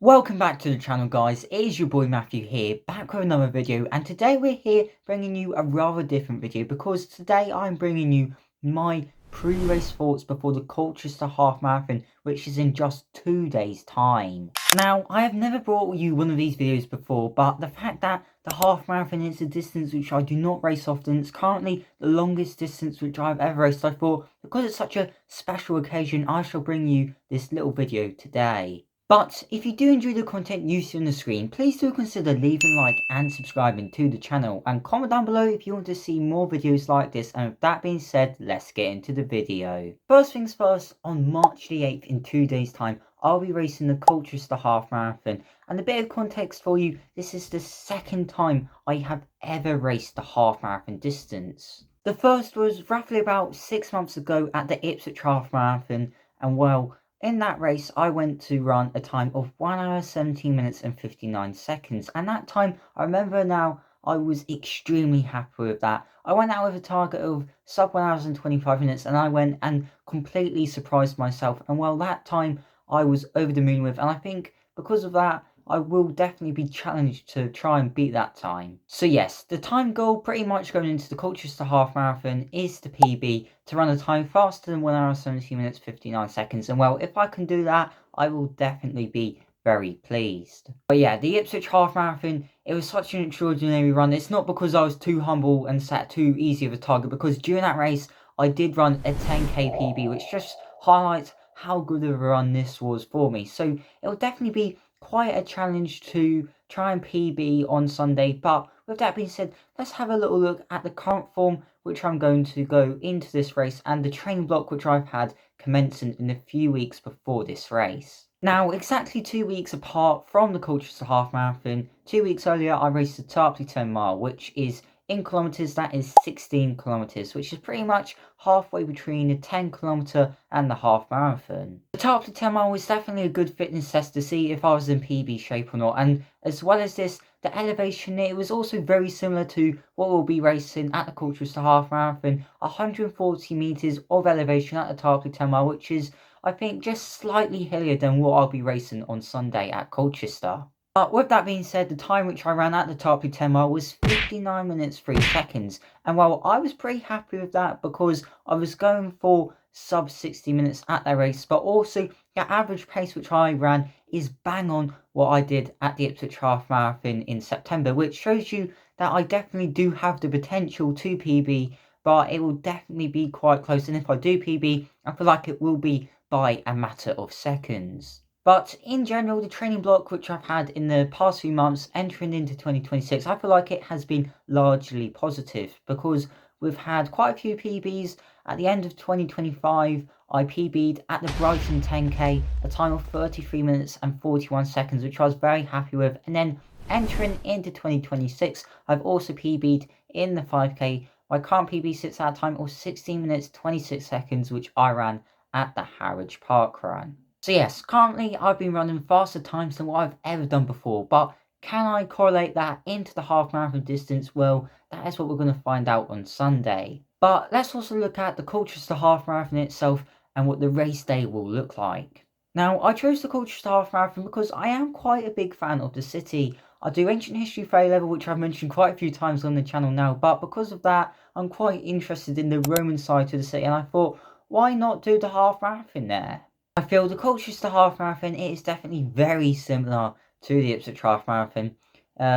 Welcome back to the channel, guys. It is your boy Matthew here, back with another video, and today we're here bringing you a rather different video because today I'm bringing you my pre-race thoughts before the Colchester half marathon, which is in just 2 days time. Now, I have never brought you one of these videos before, but the fact that the half marathon is a distance which I do not race often, it's currently the longest distance which I've ever raced, I thought because it's such a special occasion I shall bring you this little video today. But if you do enjoy the content you see on the screen, please do consider leaving a like and subscribing to the channel, and comment down below if you want to see more videos like this. And with that being said, let's get into the video. First things first, on March the 8th in 2 days time, I'll be racing the Colchester half marathon. And a bit of context for you, this is the second time I have ever raced the half marathon distance. The first was roughly about 6 months ago at the Ipswich half marathon, and well, in that race, I went to run a time of 1 hour 17 minutes and 59 seconds. And that time, I remember now, I was extremely happy with that. I went out with a target of sub 1 hours and 25 minutes, and I went and completely surprised myself. And well, that time I was over the moon with, and I think because of that, I will definitely be challenged to try and beat that time. So yes, the time goal pretty much going into the Colchester half marathon is the PB, to run a time faster than 1 hour 17 minutes 59 seconds. And well, if I can do that, I will definitely be very pleased. But yeah, the Ipswich half marathon, it was such an extraordinary run. It's not because I was too humble and set too easy of a target, because during that race I did run a 10k PB, which just highlights how good of a run this was for me. So it will definitely be quite a challenge to try and PB on Sunday. But with that being said, let's have a little look at the current form which I'm going to go into this race, and the training block which I've had commencing in the few weeks before this race. Now, exactly 2 weeks apart from the Colchester half marathon, 2 weeks earlier I raced the Tarpley 10 mile, which is in kilometers, that is 16 kilometers, which is pretty much halfway between the 10 kilometer and the half marathon. The Tarpley 10 mile was definitely a good fitness test to see if I was in PB shape or not, and as well as this, the elevation, it was also very similar to what we'll be racing at the Colchester half marathon. 140 meters of elevation at the Tarpley 10 mile, which is, I think, just slightly hillier than what I'll be racing on Sunday at Colchester. But with that being said, the time which I ran at the Tarpley 10 mile was 59 minutes 3 seconds. And well, I was pretty happy with that because I was going for sub 60 minutes at that race, but also the average pace which I ran is bang on what I did at the Ipswich half marathon in September, which shows you that I definitely do have the potential to PB, but it will definitely be quite close. And if I do PB, I feel like it will be by a matter of seconds. But in general, the training block which I've had in the past few months entering into 2026, I feel like it has been largely positive because we've had quite a few PBs. At the end of 2025, I PB'd at the Brighton 10k, a time of 33 minutes and 41 seconds, which I was very happy with. And then entering into 2026, I've also PB'd in the 5k. My current PB sits at a time of 16 minutes 26 seconds, which I ran at the Harwich Park Run. So yes, currently I've been running faster times than what I've ever done before, but can I correlate that into the half marathon distance? Well, that is what we're going to find out on Sunday. But let's also look at the Colchester half marathon itself and what the race day will look like. Now, I chose the Colchester half marathon because I am quite a big fan of the city. I do ancient history fair level, which I've mentioned quite a few times on the channel now, but because of that, I'm quite interested in the Roman side to the city, and I thought, why not do the half marathon there? I feel the Colchester half marathon, it is definitely very similar to the Ipswich half marathon.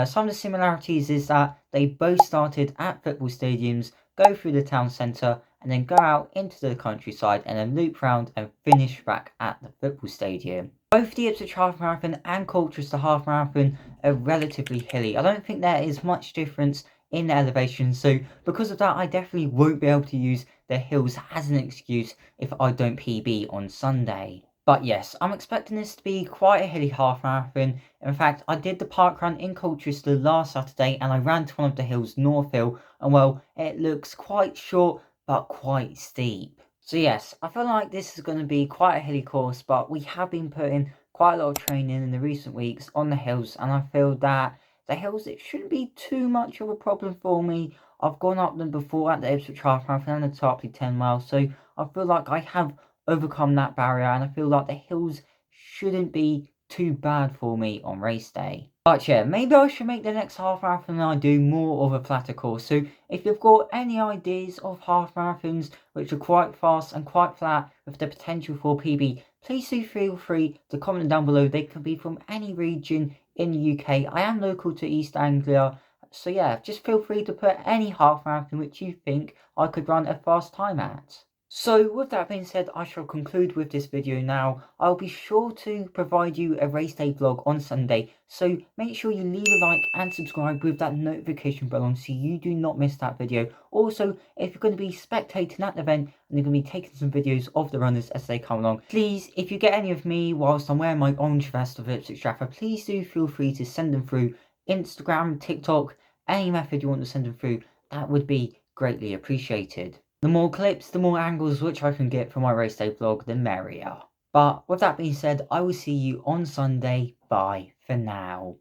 Some of the similarities is that they both started at football stadiums, go through the town centre, and then go out into the countryside and then loop round and finish back at the football stadium. Both the Ipswich half marathon and Colchester half marathon are relatively hilly. I don't think there is much difference in the elevation, so because of that I definitely won't be able to use the hills as an excuse if I don't PB on Sunday. But yes, I'm expecting this to be quite a hilly half marathon. In fact, I did the park run in Colchester last Saturday and I ran to one of the hills, North Hill, and well, it looks quite short but quite steep. So yes, I feel like this is going to be quite a hilly course, but we have been putting quite a lot of training in the recent weeks on the hills, and I feel that the hills, it shouldn't be too much of a problem for me. I've gone up them before at the Ipswich half marathon and the Tarpley 10 miles, so I feel like I have overcome that barrier, and I feel like the hills shouldn't be too bad for me on race day. But yeah, maybe I should make the next half marathon and I do more of a flatter course. So if you've got any ideas of half marathons which are quite fast and quite flat with the potential for PB, please do feel free to comment down below. They can be from any region in the UK. I am local to East Anglia. So yeah, just feel free to put any half marathon which you think I could run a fast time at. So with that being said, I shall conclude with this video now. I'll be sure to provide you a race day vlog on Sunday, so make sure you leave a like and subscribe with that notification bell on so you do not miss that video. Also, if you're going to be spectating at the event and you're going to be taking some videos of the runners as they come along, please, if you get any of me whilst I'm wearing my orange vest of Ipswich Trafford, please do feel free to send them through Instagram, TikTok, any method you want to send them through. That would be greatly appreciated. The more clips, the more angles which I can get from my race day vlog, the merrier. But with that being said, I will see you on Sunday. Bye for now.